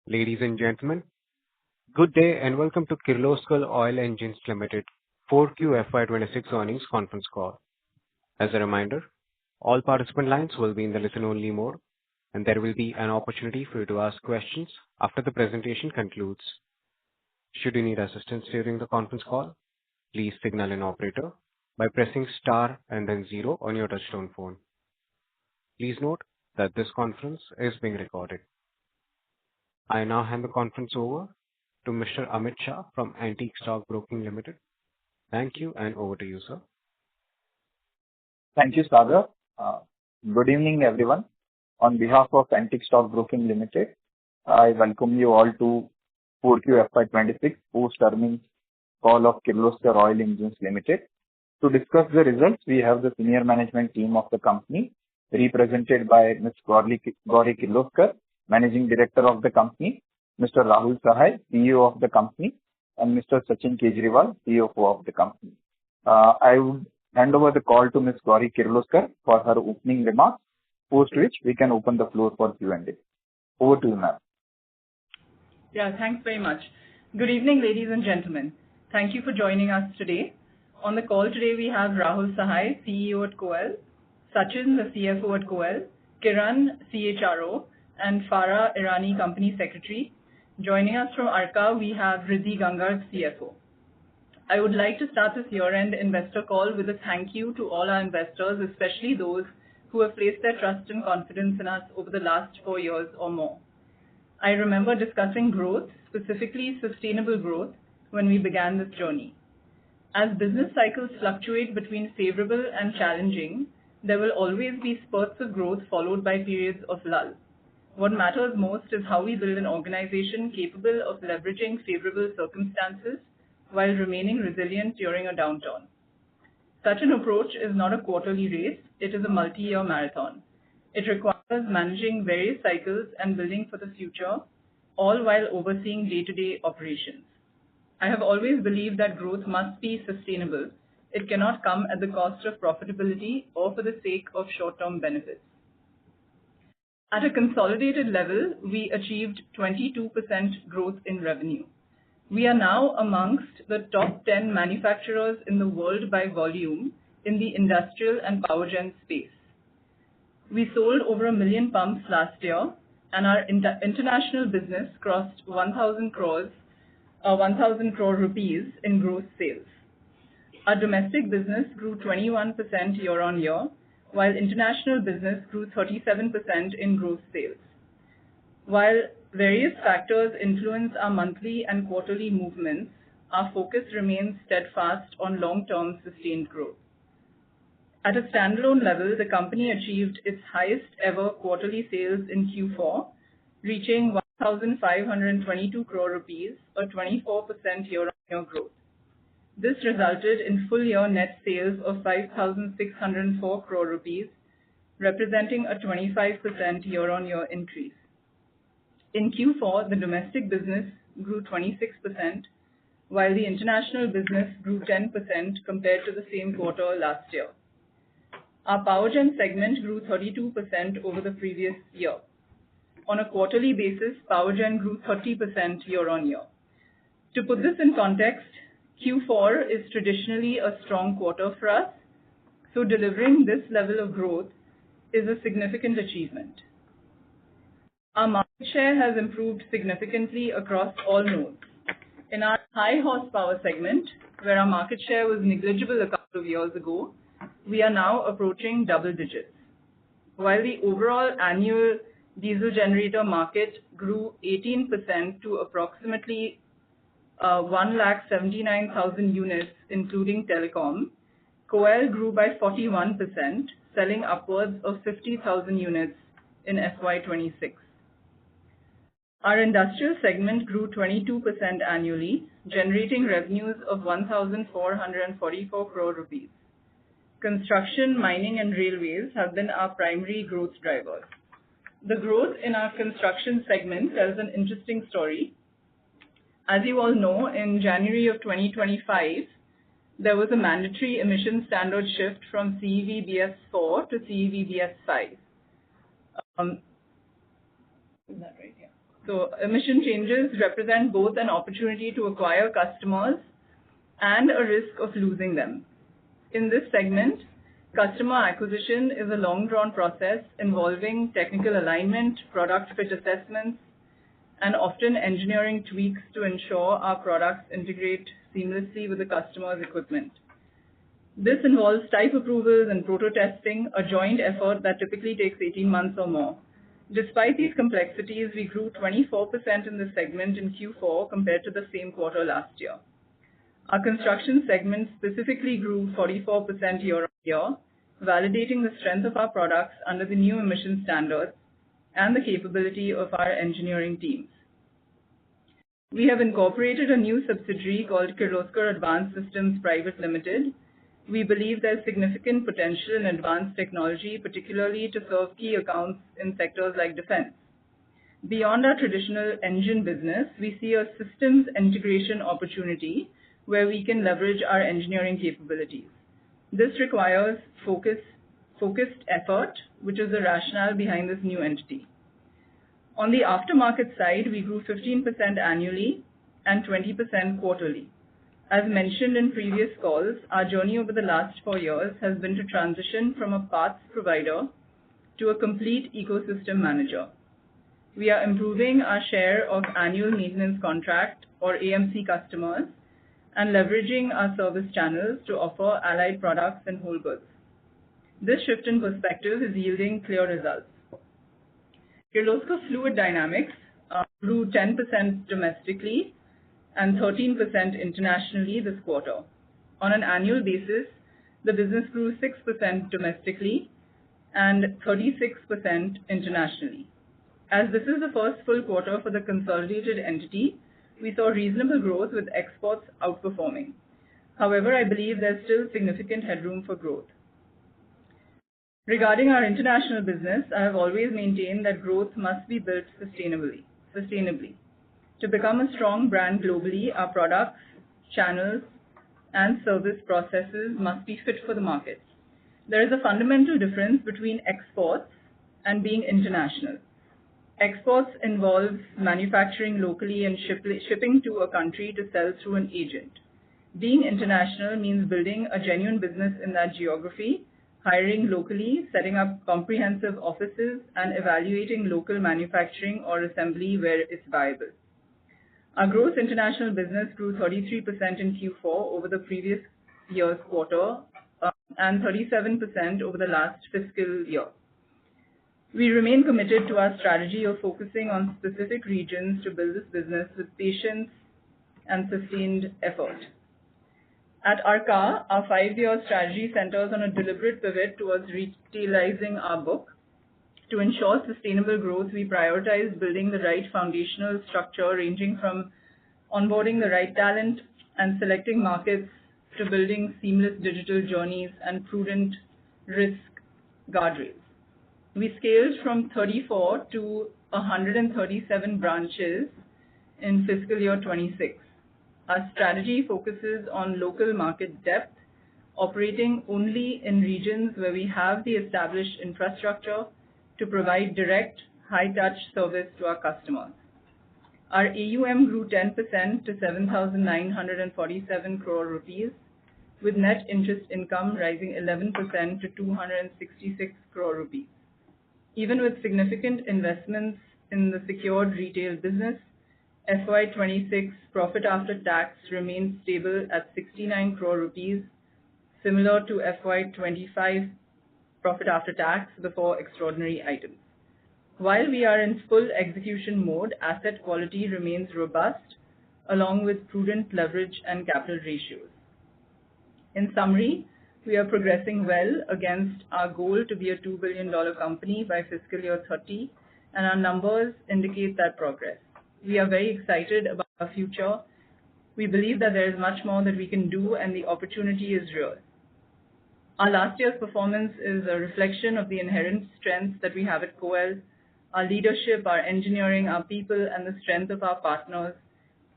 Ladies and gentlemen, good day and welcome to Kirloskar Oil Engines Limited 4Q FY26 earnings conference call. As a reminder, all participant lines will be in the listen-only mode, and there will be an opportunity for you to ask questions after the presentation concludes. Should you need assistance during the conference call, please signal an operator by pressing star and then zero on your touchtone phone. Please note that this conference is being recorded. I now hand the conference over to Mr. Amit Shah from Antique Stock Broking Limited. Thank you, and over to you, sir. Thank you, Sagar. Good evening, everyone. On behalf of Antique Stock Broking Limited, I welcome you all to 4Q FY26 post-earnings call of Kirloskar Oil Engines Limited. To discuss the results, we have the senior management team of the company, represented by Ms. Gauri Kirloskar, Managing Director of the company, Mr. Rahul Sahai, CEO of the company, and Mr. Sachin Kejriwal, CFO of the company. I would hand over the call to Ms. Gauri Kirloskar for her opening remarks, post which we can open the floor for Q&A. Over to you, ma'am. Yeah, thanks very much. Good evening, ladies and gentlemen. Thank you for joining us today. On the call today, we have Rahul Sahai, CEO at KOEL, Sachin, the CFO at KOEL, Kiran, CHRO, and Farah Irani, Company Secretary. Joining us from Arka, we have Riddhi Gangar, CFO. I would like to start this year-end investor call with a thank you to all our investors, especially those who have placed their trust and confidence in us over the last 4 years or more. I remember discussing growth, specifically sustainable growth, when we began this journey. As business cycles fluctuate between favorable and challenging, there will always be spurts of growth followed by periods of lull. What matters most is how we build an organization capable of leveraging favorable circumstances while remaining resilient during a downturn. Such an approach is not a quarterly race, it is a multi-year marathon. It requires managing various cycles and building for the future, all while overseeing day-to-day operations. I have always believed that growth must be sustainable. It cannot come at the cost of profitability or for the sake of short-term benefits. At a consolidated level, we achieved 22% growth in revenue. We are now amongst the top 10 manufacturers in the world by volume in the industrial and power gen space. We sold over 1 million pumps last year, and our international business crossed 1,000 crore rupees in gross sales. Our domestic business grew 21% year-on-year, while international business grew 37% in gross sales. While various factors influence our monthly and quarterly movements, our focus remains steadfast on long-term sustained growth. At a standalone level, the company achieved its highest ever quarterly sales in Q4, reaching 1,522 crore rupees, or 24% year-on-year growth. This resulted in full-year net sales of 5,604 crore rupees, representing a 25% year-on-year increase. In Q4, the domestic business grew 26%, while the international business grew 10% compared to the same quarter last year. Our power gen segment grew 32% over the previous year. On a quarterly basis, power gen grew 30% year-on-year. To put this in context, Q4 is traditionally a strong quarter for us, so delivering this level of growth is a significant achievement. Our market share has improved significantly across all nodes. In our high horsepower segment, where our market share was negligible a couple of years ago, we are now approaching double digits. While the overall annual diesel generator market grew 18% to approximately 1,79,000 units, including telecom, KOEL grew by 41%, selling upwards of 50,000 units in FY26. Our industrial segment grew 22% annually, generating revenues of 1,444 crore rupees. Construction, mining, and railways have been our primary growth drivers. The growth in our construction segment tells an interesting story. As you all know, in January of 2025, there was a mandatory emission standard shift from CEV BS4 to CEV BS5. Is that right? Yeah. So emission changes represent both an opportunity to acquire customers and a risk of losing them. In this segment, customer acquisition is a long-drawn process involving technical alignment, product fit assessments, and often engineering tweaks to ensure our products integrate seamlessly with the customer's equipment. This involves type approvals and proto-testing, a joint effort that typically takes 18 months or more. Despite these complexities, we grew 24% in this segment in Q4 compared to the same quarter last year. Our construction segment specifically grew 44% year-on-year, validating the strength of our products under the new emission standards and the capability of our engineering teams. We have incorporated a new subsidiary called Kirloskar Advanced Systems Private Limited. We believe there's significant potential in advanced technology, particularly to serve key accounts in sectors like defense. Beyond our traditional engine business, we see a systems integration opportunity where we can leverage our engineering capabilities. This requires focused effort, which is the rationale behind this new entity. On the aftermarket side, we grew 15% annually and 20% quarterly. As mentioned in previous calls, our journey over the last 4 years has been to transition from a parts provider to a complete ecosystem manager. We are improving our share of annual maintenance contract or AMC customers and leveraging our service channels to offer allied products and whole goods. This shift in perspective is yielding clear results. Kirloskar Fluid Dynamics grew 10% domestically and 13% internationally this quarter. On an annual basis, the business grew 6% domestically and 36% internationally. As this is the first full quarter for the consolidated entity, we saw reasonable growth with exports outperforming. However, I believe there's still significant headroom for growth. Regarding our international business, I have always maintained that growth must be built sustainably. To become a strong brand globally, our products, channels, and service processes must be fit for the market. There is a fundamental difference between exports and being international. Exports involves manufacturing locally and shipping to a country to sell through an agent. Being international means building a genuine business in that geography, hiring locally, setting up comprehensive offices, and evaluating local manufacturing or assembly where it's viable. Our gross international business grew 33% in Q4 over the previous year's quarter and 37% over the last fiscal year. We remain committed to our strategy of focusing on specific regions to build this business with patience and sustained effort. At Arca, our 5-year strategy centers on a deliberate pivot towards retailizing our book. To ensure sustainable growth, we prioritize building the right foundational structure, ranging from onboarding the right talent and selecting markets to building seamless digital journeys and prudent risk guardrails. We scaled from 34 to 137 branches in fiscal year 26. Our strategy focuses on local market depth, operating only in regions where we have the established infrastructure to provide direct, high-touch service to our customers. Our AUM grew 10% to 7,947 crore rupees, with net interest income rising 11% to 266 crore rupees. Even with significant investments in the secured retail business, FY26 profit after tax remains stable at 69 crore rupees, similar to FY25 profit after tax before extraordinary items. While we are in full execution mode, asset quality remains robust, along with prudent leverage and capital ratios. In summary, we are progressing well against our goal to be a $2 billion company by fiscal year 30, and our numbers indicate that progress. We are very excited about our future. We believe that there is much more that we can do, and the opportunity is real. Our last year's performance is a reflection of the inherent strengths that we have at KOEL, our leadership, our engineering, our people, and the strength of our partners,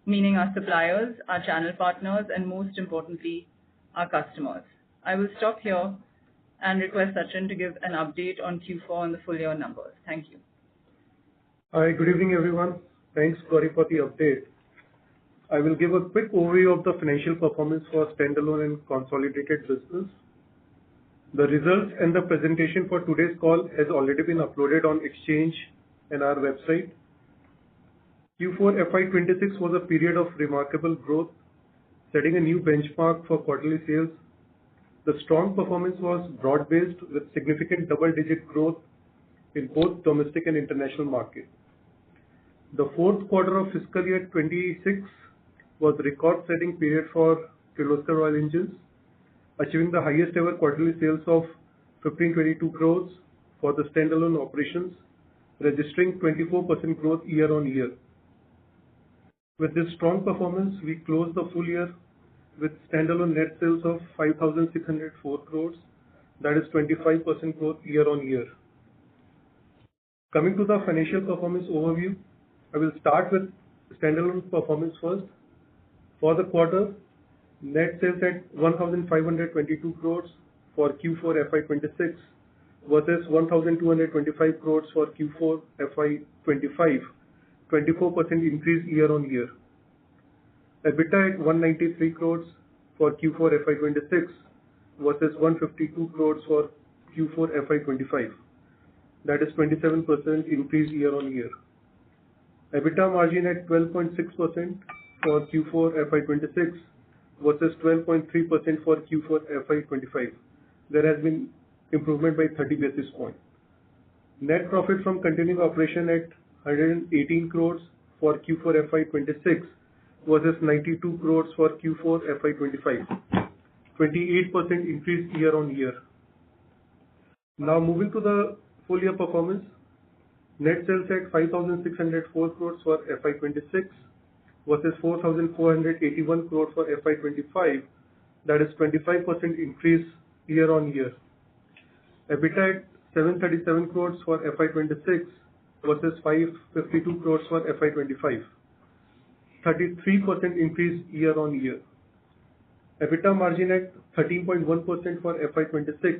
meaning our suppliers, our channel partners, and most importantly, our customers. I will stop here and request Sachin to give an update on Q4 and the full year numbers. Thank you. Hi, good evening, everyone. Thanks, Gauri, for the update. I will give a quick overview of the financial performance for standalone and consolidated business. The results and the presentation for today's call has already been uploaded on Exchange and our website. Q4 FY26 was a period of remarkable growth, setting a new benchmark for quarterly sales. The strong performance was broad-based with significant double-digit growth in both domestic and international markets. The fourth quarter of fiscal year 26 was a record-setting period for Kirloskar Oil Engines, achieving the highest ever quarterly sales of 1522 crores for the standalone operations, registering 24% growth year-on-year. With this strong performance, we closed the full year with standalone net sales of 5,604 crores, that is 25% growth year-on-year. Coming to the financial performance overview, I will start with standalone performance first. For the quarter, net sales at 1,522 crores for Q4 FY26 versus 1,225 crores for Q4 FY25, 24% increase year-on-year. EBITDA at 193 crores for Q4 FY26 versus 152 crores for Q4 FY25. That is 27% increase year-on-year. EBITDA margin at 12.6% for Q4 FY26 versus 12.3% for Q4 FY25. There has been improvement by 30 basis points. Net profit from continuing operation at 118 crores for Q4 FY26 versus 92 crores for Q4 FY25. 28% increase year-on-year. Now moving to the full year performance. Net sales at 5,604 crores for FY26 versus 4,481 crores for FY25. That is 25% increase year-on-year. EBITDA at 737 crores for FY26 versus 552 crores for FY25. 33% increase year-on-year. EBITDA margin at 13.1% for FY26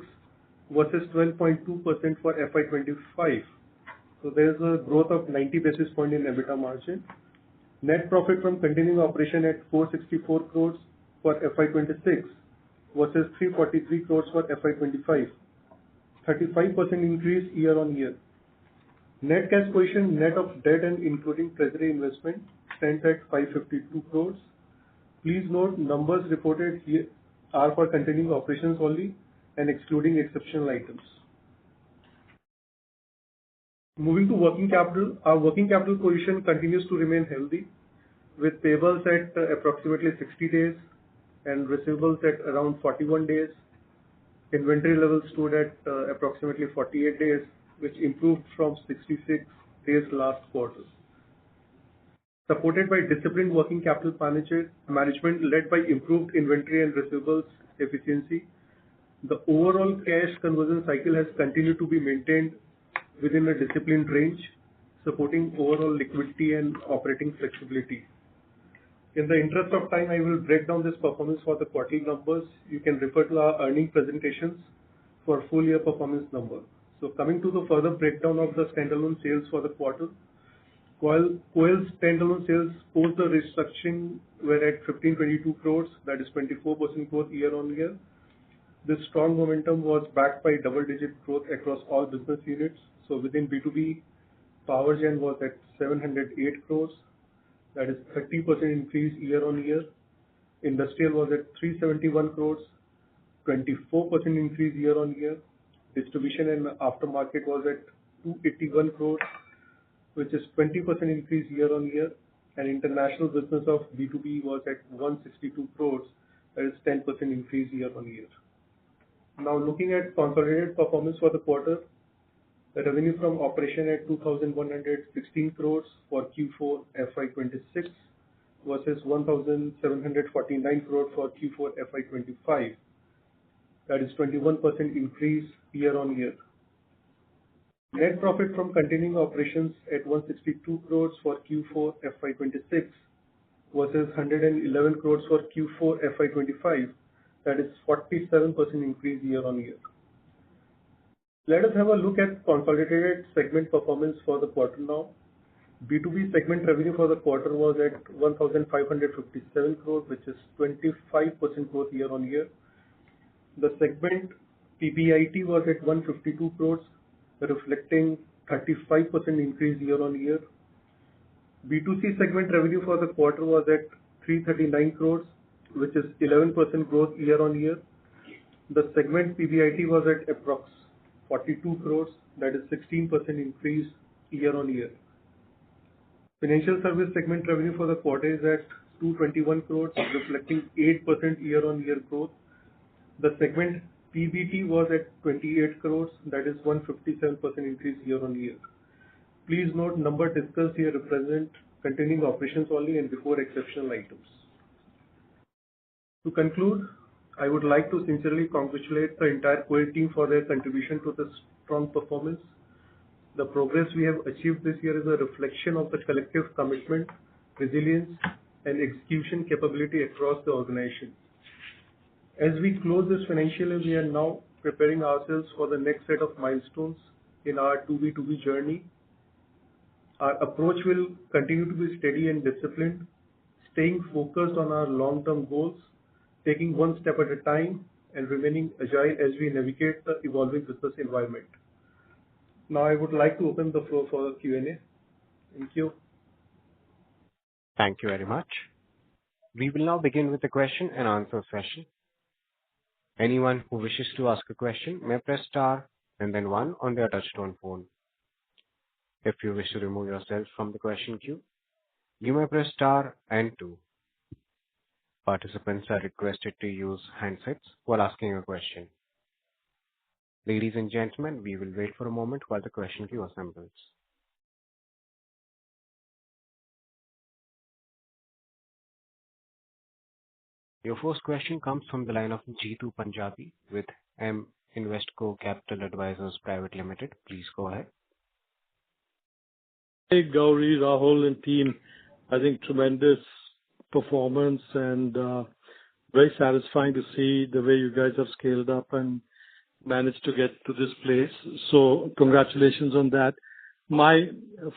versus 12.2% for FY25. So there is a growth of 90 basis point in EBITDA margin. Net profit from continuing operation at 464 crores for FY26 versus 343 crores for FY25. 35% increase year-on-year. Net cash position net of debt and including treasury investment stands at 552 crores. Please note numbers reported here are for continuing operations only and excluding exceptional items. Moving to working capital, our working capital position continues to remain healthy with payables at approximately 60 days and receivables at around 41 days. Inventory levels stood at approximately 48 days, which improved from 66 days last quarter. Supported by disciplined working capital management led by improved inventory and receivables efficiency, the overall cash conversion cycle has continued to be maintained within a disciplined range, supporting overall liquidity and operating flexibility. In the interest of time, I will break down this performance for the quarterly numbers. You can refer to our earnings presentations for full year performance number. So coming to the further breakdown of the standalone sales for the quarter, Coel's standalone sales post the restructuring were at 1522 crores, that is 24% growth year-on-year. This strong momentum was backed by double-digit growth across all business units. So within B2B, Power Gen was at 708 crores, that is 30% increase year-on-year. Industrial was at 371 crores, 24% increase year-on-year. Distribution and aftermarket was at 281 crores, which is 20% increase year-on-year. And international business of B2B was at 162 crores, that is 10% increase year-on-year. Now looking at consolidated performance for the quarter, the revenue from operation at 2,116 crores for Q4 FY26 versus 1,749 crores for Q4 FY25. That is 21% increase year-on-year. Net profit from continuing operations at 162 crores for Q4 FY26 versus 111 crores for Q4 FY25. That is 47% increase year-on-year. Let us have a look at consolidated segment performance for the quarter now. B2B segment revenue for the quarter was at 1,557 crores, which is 25% growth year-on-year. The segment PBIT was at 152 crores, reflecting 35% increase year-on-year. B2C segment revenue for the quarter was at 339 crores, which is 11% growth year-on-year. The segment PBIT was at approx 42 crores, that is 16% increase year-on-year. Financial service segment revenue for the quarter is at 221 crores, reflecting 8% year-on-year growth. The segment PBT was at 28 crores, that is 157% increase year-on-year. Please note, number discussed here represent continuing operations only and before exceptional items. To conclude, I would like to sincerely congratulate the entire KOEL team for their contribution to this strong performance. The progress we have achieved this year is a reflection of the collective commitment, resilience, and execution capability across the organization. As we close this financial year, we are now preparing ourselves for the next set of milestones in our 2B2B journey. Our approach will continue to be steady and disciplined, staying focused on our long-term goals, taking one step at a time, and remaining agile as we navigate the evolving business environment. Now I would like to open the floor for Q&A. Thank you. Thank you very much. We will now begin with the question and answer session. Anyone who wishes to ask a question may press star and then one on their touchtone phone. If you wish to remove yourself from the question queue, you may press star and two. Participants are requested to use handsets while asking a question. Ladies and gentlemen, we will wait for a moment while the question queue assembles. Your first question comes from the line of Jeetu Punjabi with M Investco Capital Advisors Private Limited. Please go ahead. Hey, Gauri, Rahul, and team. I think tremendous performance and very satisfying to see the way you guys have scaled up and managed to get to this place. So congratulations on that. My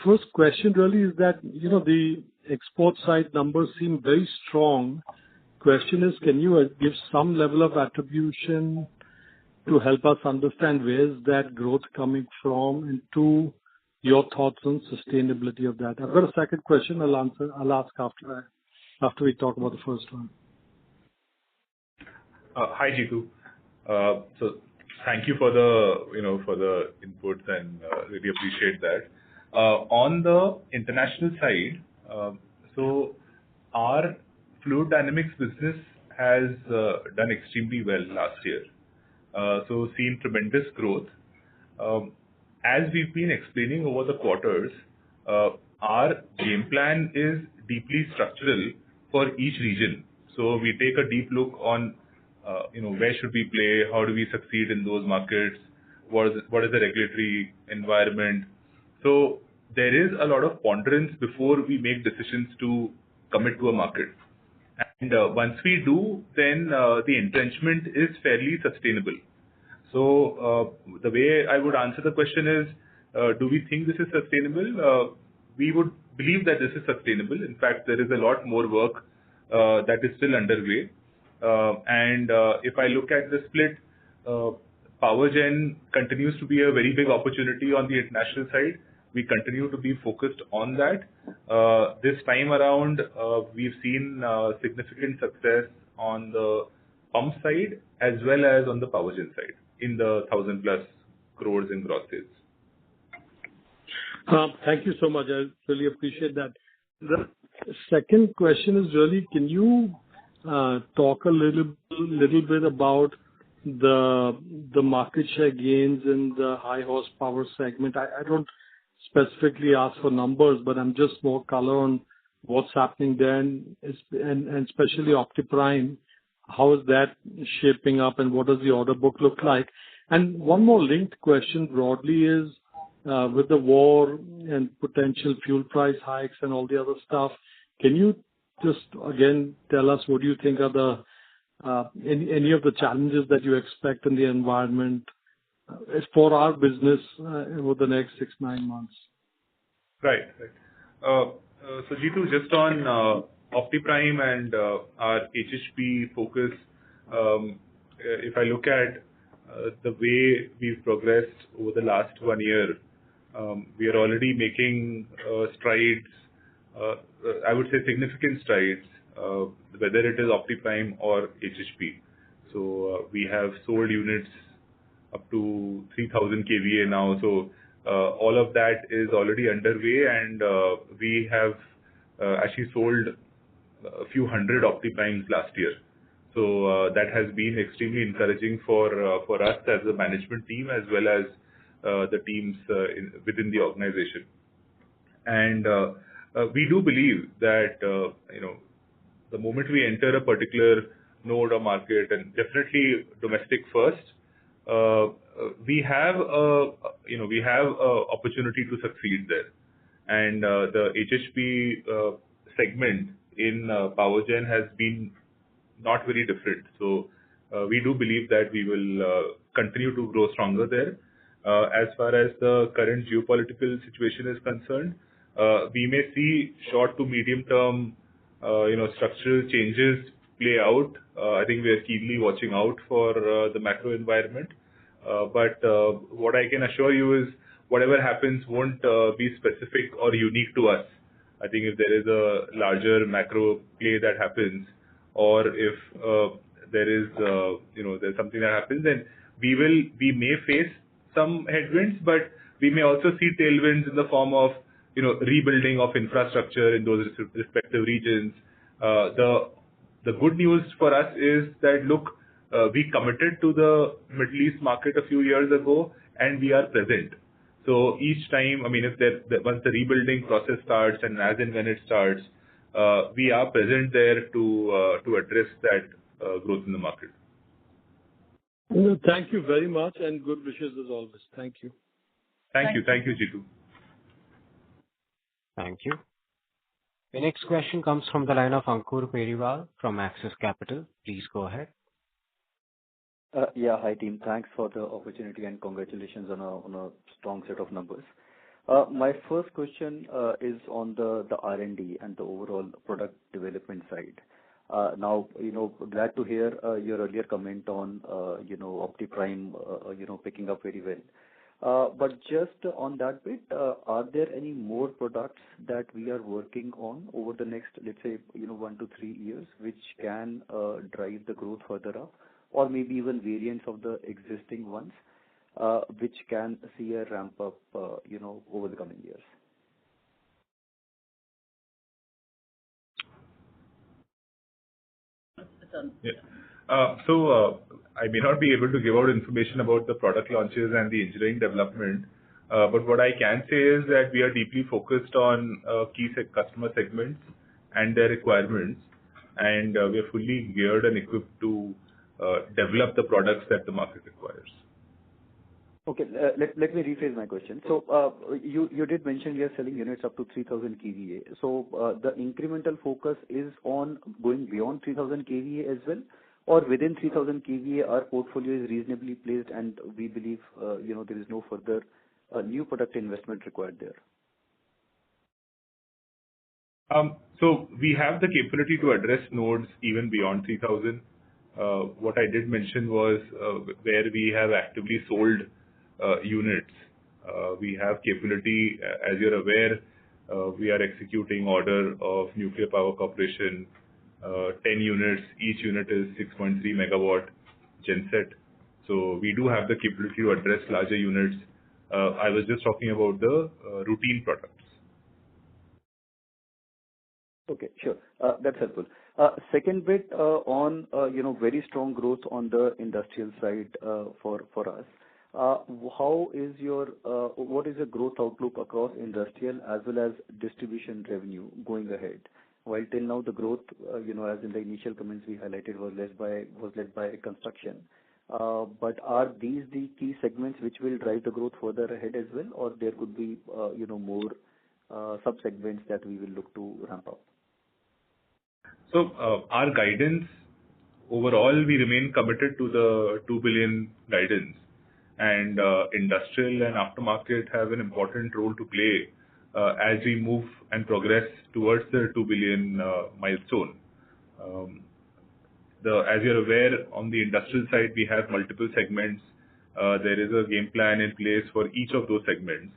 first question really is that, the export side numbers seem very strong. Question is, can you give some level of attribution to help us understand where is that growth coming from, and two, your thoughts on sustainability of that? I've got a second question I'll ask after we talk about the first one. Hi, Jeetu. So thank you for the input and really appreciate that. On the international side, so our fluid dynamics business has done extremely well last year. So seen tremendous growth. As we've been explaining over the quarters, our game plan is deeply structural for each region. So we take a deep look on where should we play, how do we succeed in those markets, what is the regulatory environment. So there is a lot of ponderance before we make decisions to commit to a market. And once we do, then the entrenchment is fairly sustainable. So the way I would answer the question is, do we think this is sustainable? We would believe that this is sustainable. In fact, there is a lot more work that is still underway. And if I look at the split, power gen continues to be a very big opportunity on the international side. We continue to be focused on that. This time around, we've seen significant success on the pump side as well as on the power gen side in the 1,000+ crores in gross sales. Thank you so much. I really appreciate that. The second question is really, can you talk a little bit about the market share gains in the high horsepower segment? I don't specifically ask for numbers, but I'm just more color on what's happening there, and especially OptiPrime. How is that shaping up, and what does the order book look like? And one more linked question broadly is, with the war and potential fuel price hikes and all the other stuff, can you just again tell us what do you think are the any of the challenges that you expect in the environment for our business over the next 6-9 months? Right. So Jitu, just on OptiPrime and our HHP focus, if I look at the way we've progressed over the last 1 year, we are already making strides, I would say significant strides, whether it is OptiPrime or HHP. So we have sold units up to 3,000 kVA now. So all of that is already underway, and we have actually sold a few hundred OptiPrimes last year. So that has been extremely encouraging for us as a management team, as well as the teams within the organization. And we do believe that the moment we enter a particular node or market, and definitely domestic first, we have a opportunity to succeed there. And the HHP segment in power gen has been not very different. So we do believe that we will continue to grow stronger there. As far as the current geopolitical situation is concerned, we may see short to medium term structural changes play out. I think we are keenly watching out for the macro environment. But what I can assure you is whatever happens won't be specific or unique to us. I think if there is a larger macro play that happens, or if there is there's something that happens, then we may face some headwinds, but we may also see tailwinds in the form of rebuilding of infrastructure in those respective regions. The good news for us is that, look, we committed to the Middle East market a few years ago, and we are present. So each time, I mean, once the rebuilding process starts, and as and when it starts, we are present there to address that growth in the market. Thank you very much, and good wishes as always. Thank you. Thank you, Jitu. Thank you. The next question comes from the line of Ankur Periwal from Axis Capital. Please go ahead. Yeah, hi team. Thanks for the opportunity and congratulations on a strong set of numbers. My first question is on the R&D and the overall product development side. Now, glad to hear your earlier comment on OptiPrime picking up very well. But just on that bit, are there any more products that we are working on over the next, let's say, 1 to 3 years, which can drive the growth further up, or maybe even variants of the existing ones, which can see a ramp up, over the coming years? Yeah. So I may not be able to give out information about the product launches and the engineering development, but what I can say is that we are deeply focused on key customer segments and their requirements, and we are fully geared and equipped to develop the products that the market requires. Okay, let me rephrase my question. So you did mention you are selling units up to 3,000 kVA. So the incremental focus is on going beyond 3,000 kVA as well, or within 3,000 kVA our portfolio is reasonably placed and we believe there is no further new product investment required there? So we have the capability to address nodes even beyond 3,000. What I did mention was where we have actively sold units. We have capability, as you're aware, we are executing order of Nuclear Power Corporation, 10 units. Each unit is 6.3 megawatt genset. So we do have the capability to address larger units. I was just talking about the routine products. Okay, sure. That's helpful. Second bit on very strong growth on the industrial side for us. How is what is the growth outlook across industrial as well as distribution revenue going ahead? While till now the growth, as in the initial comments we highlighted, was led by construction. But are these the key segments which will drive the growth further ahead as well, or there could be more sub-segments that we will look to ramp up? So our guidance overall, we remain committed to the 2 billion guidance, and industrial and aftermarket have an important role to play as we move and progress towards the 2 billion milestone. As you're aware, on the industrial side, we have multiple segments. There is a game plan in place for each of those segments.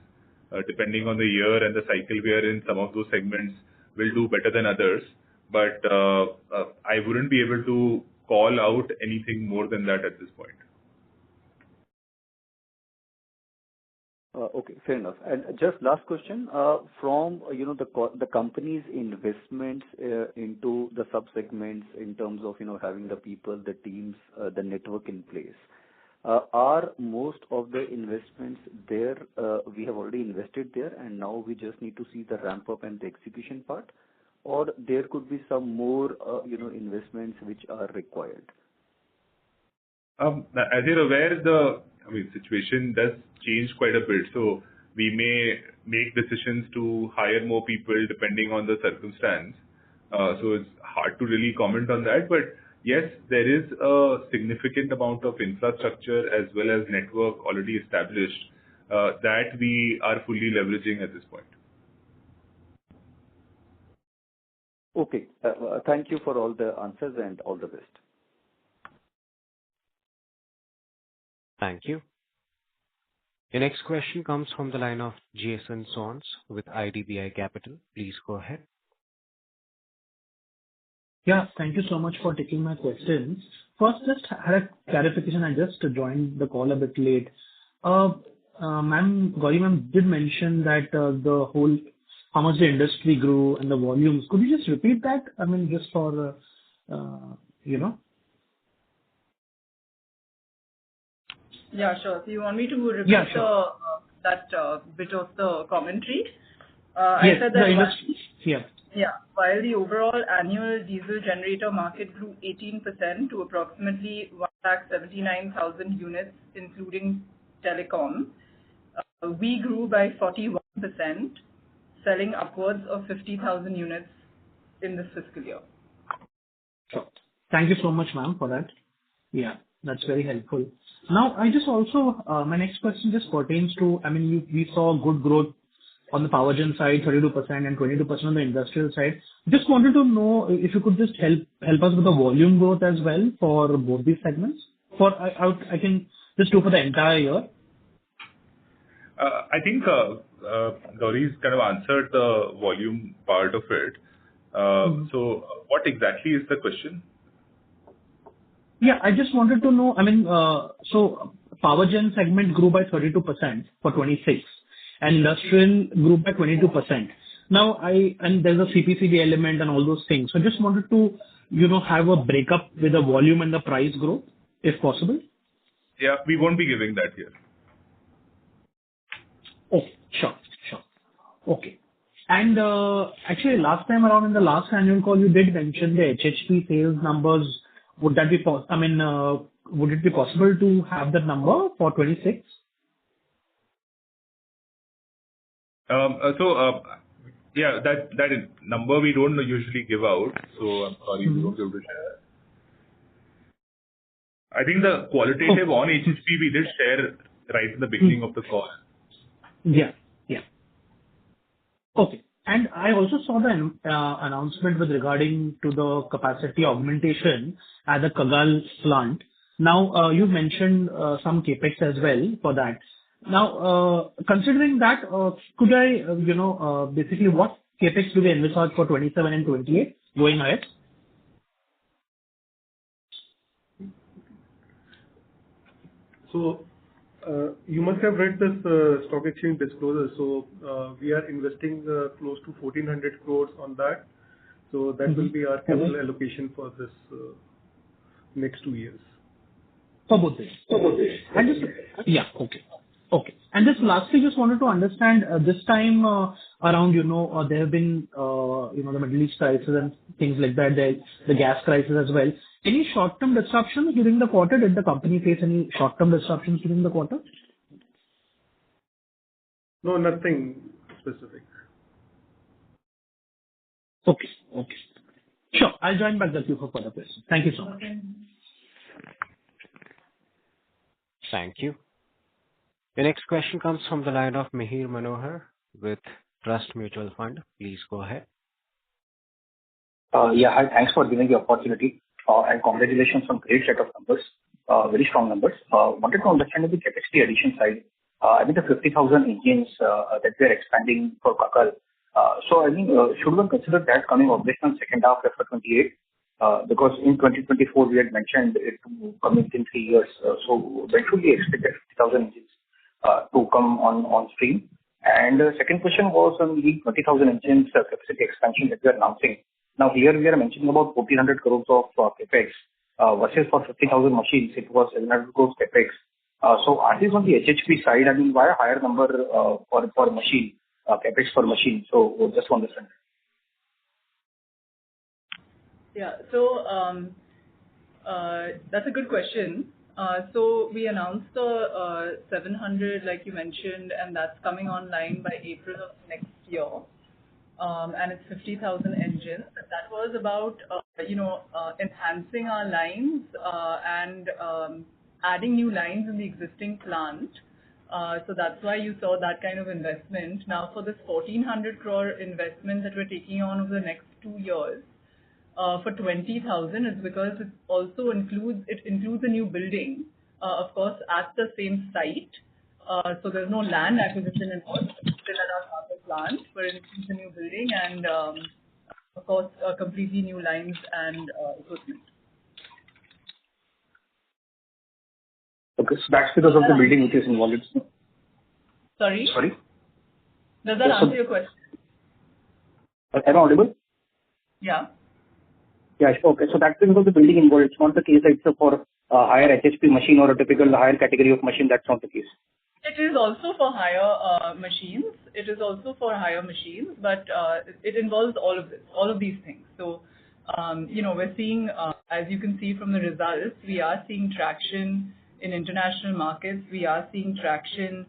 Depending on the year and the cycle we are in, some of those segments will do better than others. But I wouldn't be able to call out anything more than that at this point. Okay, fair enough. And just last question, from, the company's investments into the sub-segments in terms of, having the people, the teams, the network in place, are most of the investments there, we have already invested there, and now we just need to see the ramp up and the execution part? Or there could be some more, investments which are required? As you're aware, situation does change quite a bit. So we may make decisions to hire more people depending on the circumstance. So it's hard to really comment on that. But yes, there is a significant amount of infrastructure as well as network already established that we are fully leveraging at this point. Okay. Thank you for all the answers and all the best. Thank you. Your next question comes from the line of Jason Sons with IDBI Capital. Please go ahead. Yeah, thank you so much for taking my questions. First, just had a clarification. I just joined the call a bit late. Gauri ma'am did mention that how much the industry grew and the volumes. Could you just repeat that? I mean, just for, Yeah, sure. So you want me to repeat Yeah, sure. that bit of the commentary? Yes, I said that the industry. Yeah. while the overall annual diesel generator market grew 18% to approximately 179,000 units, including telecom, we grew by 41%, selling upwards of 50,000 units in this fiscal year. Sure. Thank you so much, ma'am, for that. Yeah, that's very helpful. Now, I just also, my next question just pertains to, I mean, we saw good growth on the power gen side, 32% and 22% on the industrial side. Just wanted to know if you could just help us with the volume growth as well for both these segments. I can just do for the entire year. I think Gauri's kind of answered the volume part of it. So what exactly is the question? Yeah, I just wanted to know, I mean, so power gen segment grew by 32% for 26 and industrial grew by 22%. Now, and there's a CPCB element and all those things. So just wanted to, have a breakup with the volume and the price growth, if possible. Yeah, we won't be giving that here. Oh, sure. Okay. And actually, last time around in the last annual call, you did mention the HHP sales numbers. Would that be would it be possible to have that number for 26? Yeah, that number we don't usually give out, so I'm sorry we won't be able to share. I think the qualitative on HHP we did share right in the beginning of the call. Yeah. Okay. And I also saw the announcement with regarding to the capacity augmentation at the Concall plant. Now, you've mentioned some capex as well for that. Now, considering that, could I, basically, what capex do we envisage for 27 and 28 going ahead? So, you must have read this stock exchange disclosure. So, we are investing close to 1,400 crores on that. So that will be our capital allocation for this next 2 years. For both days. And just, yeah, okay. And just lastly, just wanted to understand this time around, there have been, the Middle East crisis and things like that, the gas crisis as well. Any short-term disruptions during the quarter? Did the company face any short-term disruptions during the quarter? No, nothing specific. Okay. Sure. I'll join back the queue for further questions. Thank you so much. Thank you. The next question comes from the line of Mihir Manohar with Trust Mutual Fund. Please go ahead. Yeah, hi. Thanks for giving the opportunity, and congratulations on great set of numbers, very strong numbers. Wanted to understand the capacity addition side. I mean, the 50,000 engines that we are expanding for Concall. So I mean, should one consider that coming operational second half of FY28? Because in 2024, we had mentioned it to come in 3 years. So when should we expect that 50,000 engines to come on stream? And the second question was on the 20,000 engines capacity expansion that we are announcing. Now, here we are mentioning about 1,400 crores of CapEx versus for 50,000 machines, it was 700 crores CapEx. So are these on the HHP side? I mean, why a higher number for machine, CapEx per machine? So just to understand. Yeah. So that's a good question. So we announced the 700, like you mentioned, and that's coming online by April of next year. And it's 50,000 engines. That was about, enhancing our lines and adding new lines in the existing plant. So that's why you saw that kind of investment. Now, for this 1,400 crore investment that we're taking on over the next 2 years, for 20,000, it's because it also includes a new building, of course, at the same site. So there's no land acquisition involved. It's still at our Concall plant, but it includes a new building and, of course, completely new lines and equipment. Okay, so that's because of the building which is involved. Sorry? Sorry? Does that answer your question? Am I audible? Yeah. Yeah, sure. Okay, so that's because of the building involved. It's not the case that it's for a higher HHP machine or a typical higher category of machine. That's not the case. It is also for higher machines. It is also for higher machines, but it involves all of this, all of these things. So, we're seeing, as you can see from the results, we are seeing traction in international markets. We are seeing traction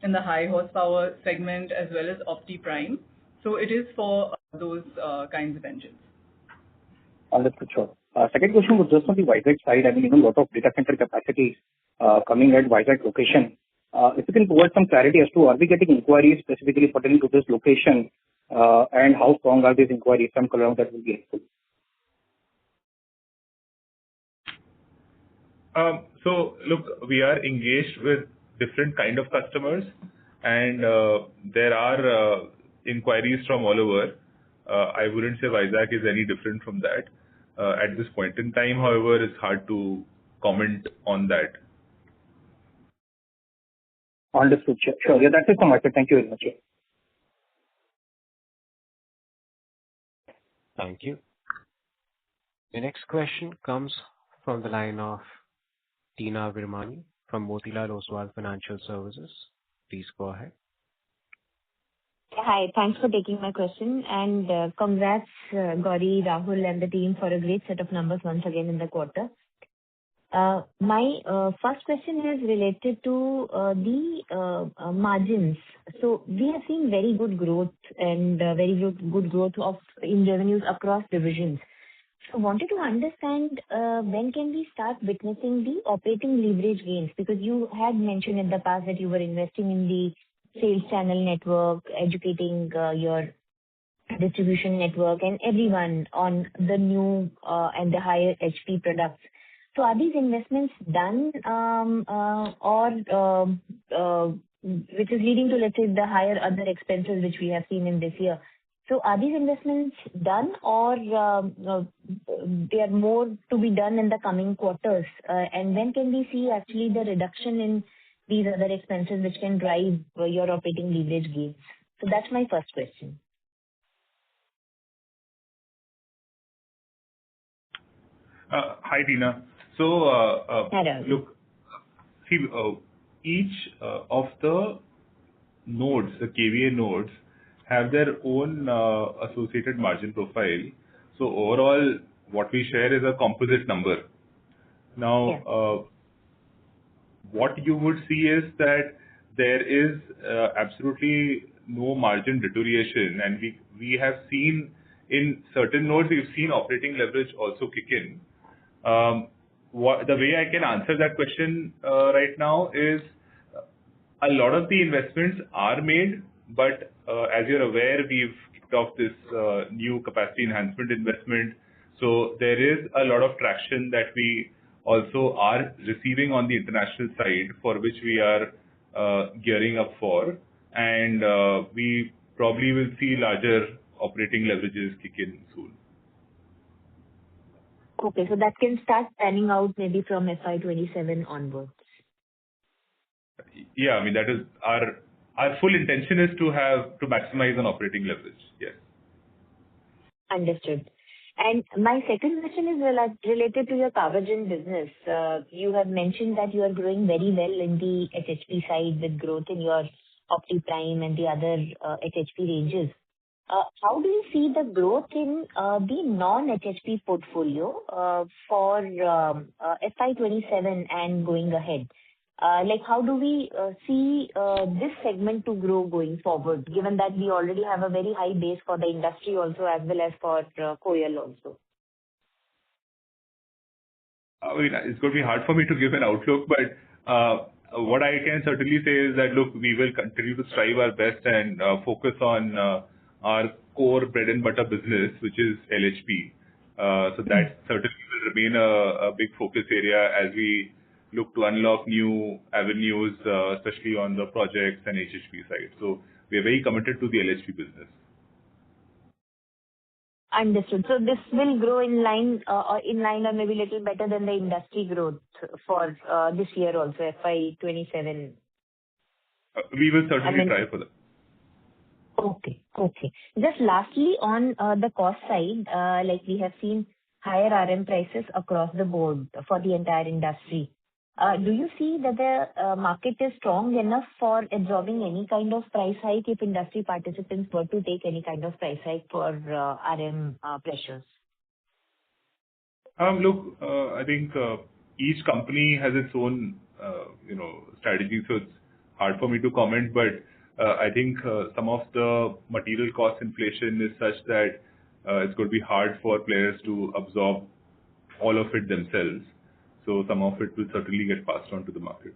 in the high horsepower segment as well as Opti Prime. So it is for those kinds of engines. Understood, sure. Second question was just on the Vizag side. I mean, a lot of data center capacity coming at Vizag location. If you can provide some clarity as to are we getting inquiries specifically pertaining to this location and how strong are these inquiries? Some color on that will be helpful. So look, we are engaged with different kind of customers, and there are inquiries from all over. I wouldn't say Vizag is any different from that. At this point in time, however, it's hard to comment on that. Understood. Sure. Yeah, that's it from my side. Thank you very much. Thank you. The next question comes from the line of Tina Virmani from Motilal Oswal Financial Services. Please go ahead. Hi, thanks for taking my question, and congrats, Gauri, Rahul, and the team for a great set of numbers once again in the quarter. My first question is related to the margins. So we have seen very good growth and very good growth in revenues across divisions. So wanted to understand when can we start witnessing the operating leverage gains? Because you had mentioned in the past that you were investing in the sales channel network, educating your distribution network and everyone on the new and the higher HP products. So are these investments done or which is leading to, let's say, the higher other expenses which we have seen in this year? So are these investments done or they are more to be done in the coming quarters? And when can we see actually the reduction in these other expenses which can drive your operating leverage gains? So that's my first question. Hi, Tina. So, Hello. look, see, each of the nodes, the KVA nodes, have their own associated margin profile. So overall, what we share is a composite number. Now, what you would see is that there is absolutely no margin deterioration, and we have seen in certain nodes, we've seen operating leverage also kick in. The way I can answer that question right now is a lot of the investments are made, but as you're aware, we've kicked off this new capacity enhancement investment. So there is a lot of traction that we also are receiving on the international side, for which we are gearing up for. And we probably will see larger operating leverages kick in soon. Okay, so that can start panning out maybe from FY27 onwards. Yeah, I mean, that is our full intention is to maximize on operating leverage. Yes. Understood. And my second question is related to your power gen business. You have mentioned that you are growing very well in the HHP side with growth in your OptiPrime and the other HHP ranges. How do you see the growth in the non-HHP portfolio for FY27 and going ahead? Like, how do we see this segment to grow going forward, given that we already have a very high base for the industry also, as well as for KOEL also? I mean, it's going to be hard for me to give an outlook, but what I can certainly say is that, look, we will continue to strive our best and focus on our core bread and butter business, which is LHP. So that certainly will remain a big focus area as we look to unlock new avenues, especially on the projects and HHP side. So we are very committed to the LHP business. Understood. So this will grow in line or maybe a little better than the industry growth for this year also, FY27. We will certainly try for that. Okay. Just lastly, on the cost side, like we have seen higher RM prices across the board for the entire industry. Do you see that the market is strong enough for absorbing any kind of price hike if industry participants were to take any kind of price hike for RM pressures? Look, I think each company has its own, strategy, so it's hard for me to comment. But I think some of the material cost inflation is such that it's going to be hard for players to absorb all of it themselves. So some of it will certainly get passed on to the market.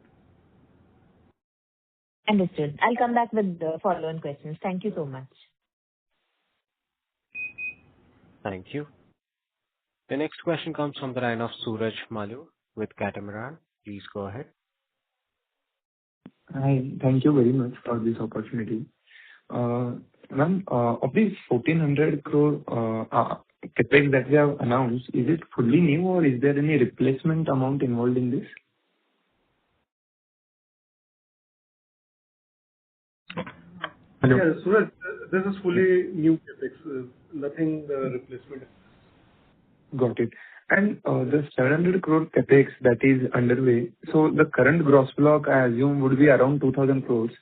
Understood. I'll come back with the follow-on questions. Thank you so much. Thank you. The next question comes from the line of Suraj Malu with Catamaran. Please go ahead. Hi. Thank you very much for this opportunity. Ma'am, of these 1,400 crore CapEx that we have announced, is it fully new or is there any replacement amount involved in this? Hello? Yeah, Suraj, this is fully new CapEx, nothing replacement. Got it. And the 700 crore CapEx that is underway, so the current gross block, I assume, would be around 2,000 crores.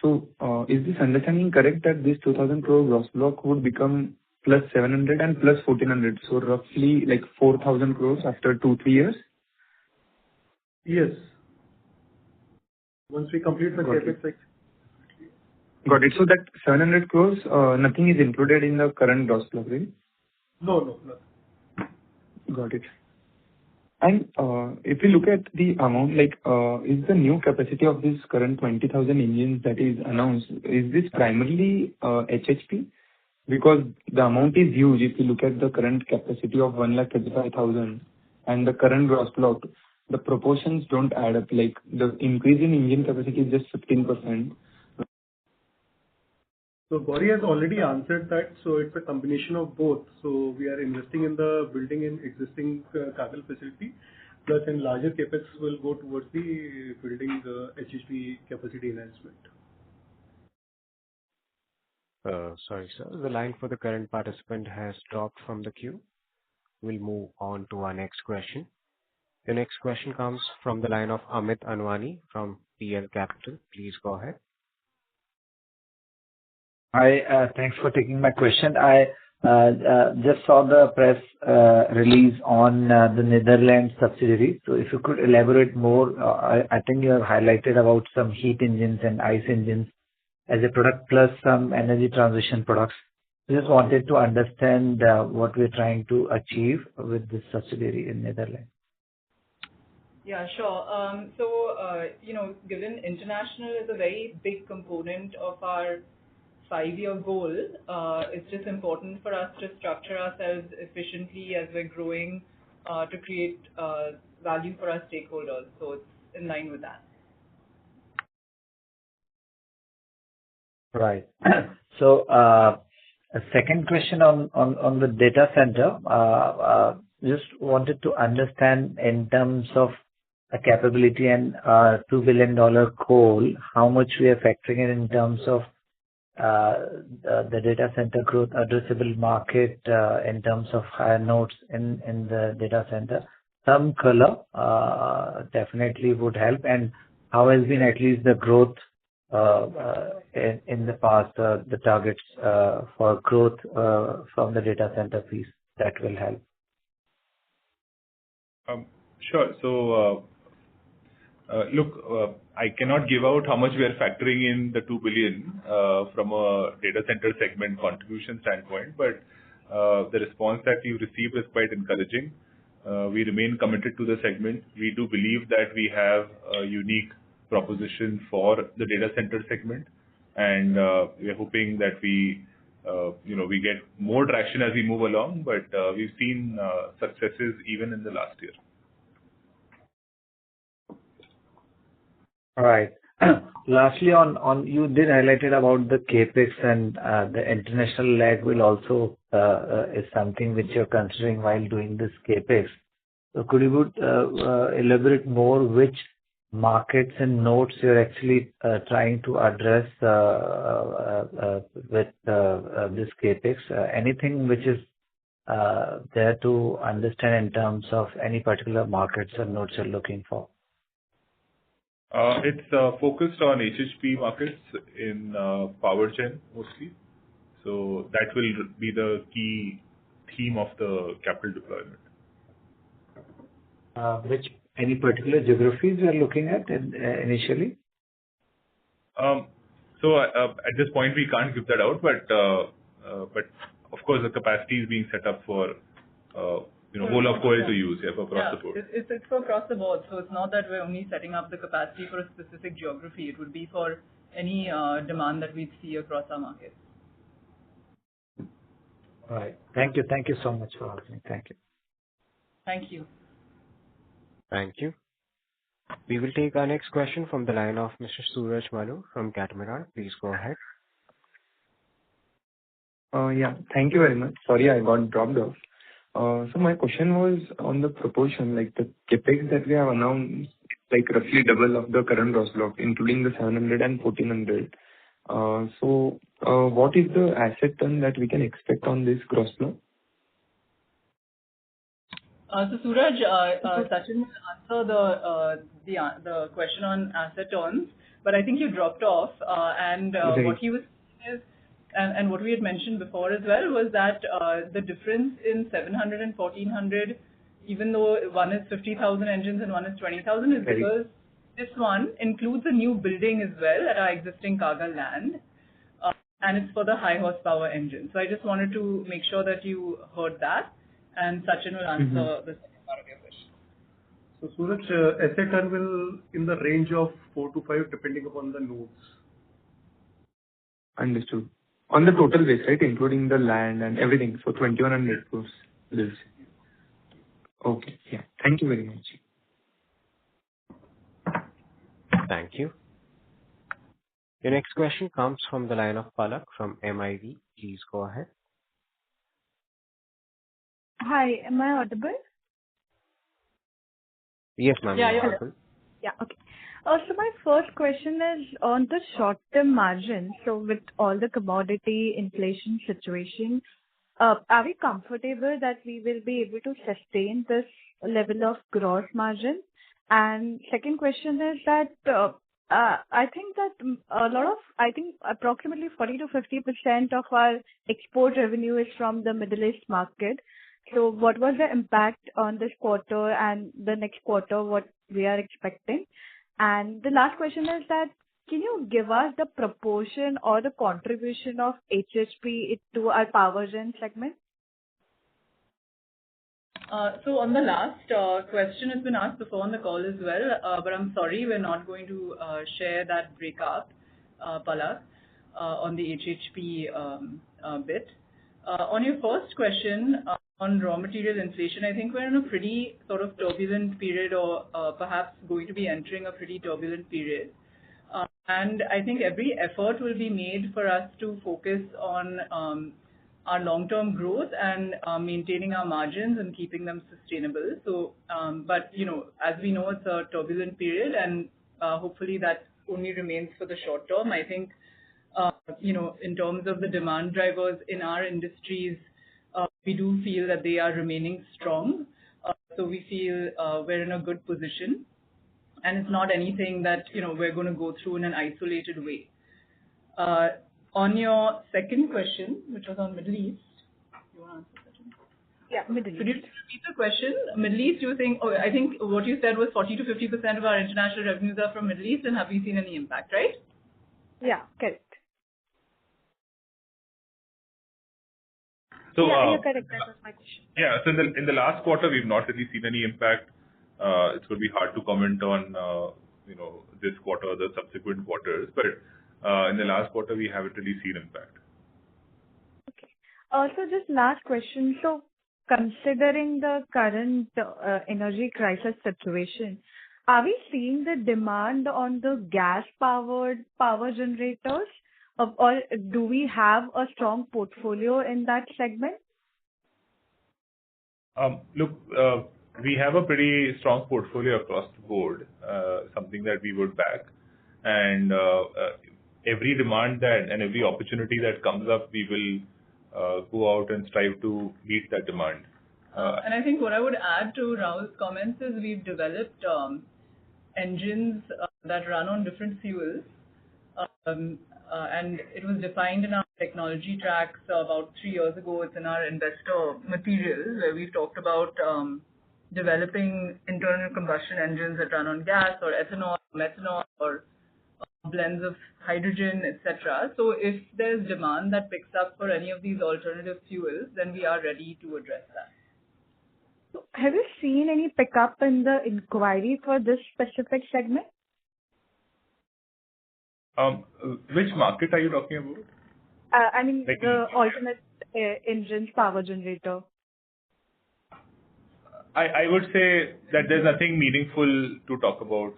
So is this understanding correct that this 2,000 crore gross block would become plus 700 and plus 1,400, so roughly like 4,000 crores after 2-3 years? Yes. Once we complete the CapEx. Got it. So that 700 crores, nothing is included in the current gross block, right? No, nothing. Got it. And if you look at the amount, like, is the new capacity of this current 20,000 engines that is announced, is this primarily HHP? Because the amount is huge. If you look at the current capacity of 135,000 and the current gross block, the proportions don't add up. Like, the increase in engine capacity is just 15%. So Gauri has already answered that. So it's a combination of both. So we are investing in the building in existing Concall facility, plus in larger capex will go towards the building the HHP capacity enhancement. Sorry, sir. The line for the current participant has dropped from the queue. We'll move on to our next question. The next question comes from the line of Amit Anwani from PL Capital. Please go ahead. Hi, thanks for taking my question. I just saw the press release on the Netherlands subsidiary. So if you could elaborate more, I think you have highlighted about some heat engines and ICE engines as a product plus some energy transition products. I just wanted to understand what we're trying to achieve with this subsidiary in Netherlands. Yeah, sure. So, given international is a very big component of our 5-year goal. It's just important for us to structure ourselves efficiently as we're growing to create value for our stakeholders. So it's in line with that. Right. So, a second question on the data center. Just wanted to understand in terms of a capability and $2 billion goal, how much we are factoring in terms of the data center growth addressable market in terms of higher nodes in the data center. Some color definitely would help. And how has been at least the growth in the past, the targets for growth from the data center piece, that will help. Sure. So, look, I cannot give out how much we are factoring in the 2 billion from a data center segment contribution standpoint, but the response that we've received is quite encouraging. We remain committed to the segment. We do believe that we have a unique proposition for the data center segment, and we are hoping that we get more traction as we move along, but we've seen successes even in the last year. All right. Lastly, on you did highlight it about the CapEx and the international leg will also is something which you're considering while doing this CapEx. So could you elaborate more which markets and nodes you're actually trying to address with this CapEx? Anything which is there to understand in terms of any particular markets or nodes you're looking for? It's focused on HHP markets in power gen mostly. So that will be the key theme of the capital deployment. Which any particular geographies you are looking at initially? So at this point we can't give that out, but of course the capacity is being set up for whole of coil to use across the board. It's for across the board. So it's not that we're only setting up the capacity for a specific geography. It would be for any demand that we see across our markets. All right. Thank you. Thank you so much for asking. Thank you. Thank you. Thank you. We will take our next question from the line of Mr. Suraj Malu from Catamaran. Please go ahead. Yeah. Thank you very much. Sorry, I got dropped off. So my question was on the proportion, like the CapEx that we have announced, like roughly double of the current gross block, including the 700 and 1400. So what is the asset turn that we can expect on this gross block? So Suraj, Sachin will answer the question on asset turns, but I think you dropped off. What he was saying is, and what we had mentioned before as well, was that the difference in 700 and 1400, even though one is 50,000 engines and one is 20,000, is because this one includes a new building as well at our existing Kagal land, and it's for the high horsepower engine. So I just wanted to make sure that you heard that, and Sachin will answer the second part of your question. So Suraj, asset turn will in the range of 4 to 5 depending upon the nodes. Understood. On the total base, right, including the land and everything, so 2100 crores. Okay. Yeah. Thank you very much. Thank you. Your next question comes from the line of Palak from MIV. Please go ahead. Hi, am I audible? Yes, ma'am. Yeah, you're audible. Yeah, okay. So my first question is on the short-term margin. So with all the commodity inflation situation, are we comfortable that we will be able to sustain this level of gross margin? And second question is that I think that approximately 40 to 50% of our export revenue is from the Middle East market. So what was the impact on this quarter and the next quarter, what we are expecting? And the last question is that, can you give us the proportion or the contribution of HHP to our power gen segment? So on the last question has been asked before on the call as well, but I'm sorry, we're not going to share that breakup, Palak. on the HHP bit. On your first question on raw material inflation, I think we're in a pretty sort of turbulent period or perhaps going to be entering a pretty turbulent period. And I think every effort will be made for us to focus on our long-term growth and maintaining our margins and keeping them sustainable. So, but as we know, it's a turbulent period, and hopefully that only remains for the short term. I think, in terms of the demand drivers in our industries, we do feel that they are remaining strong. So we feel we're in a good position. And it's not anything that, we're going to go through in an isolated way. On your second question, which was on Middle East, you want to answer that? Yeah, Middle East. Could you repeat the question? Middle East, you think, I think what you said was 40 to 50% of our international revenues are from Middle East, and have we seen any impact, right? Yeah, correct. So, yeah, you're correct. That was my question. Yeah, so in the last quarter, we've not really seen any impact. It's going to be hard to comment on, this quarter or the subsequent quarters, but in the last quarter, we haven't really seen impact. Okay. Also, just last question. So, considering the current energy crisis situation, are we seeing the demand on the gas-powered power generators, or do we have a strong portfolio in that segment? Look, we have a pretty strong portfolio across the board, something that we would back. And every demand and every opportunity that comes up, we will go out and strive to meet that demand. And I think what I would add to Rahul's comments is we've developed engines that run on different fuels. And it was defined in our technology tracks about 3 years ago. It's in our investor material where we've talked about developing internal combustion engines that run on gas or ethanol, methanol, or blends of hydrogen, etc. So if there's demand that picks up for any of these alternative fuels, then we are ready to address that. Have you seen any pickup in the inquiry for this specific segment? Which market are you talking about? I mean, the alternate engines power generator. I would say that there's nothing meaningful to talk about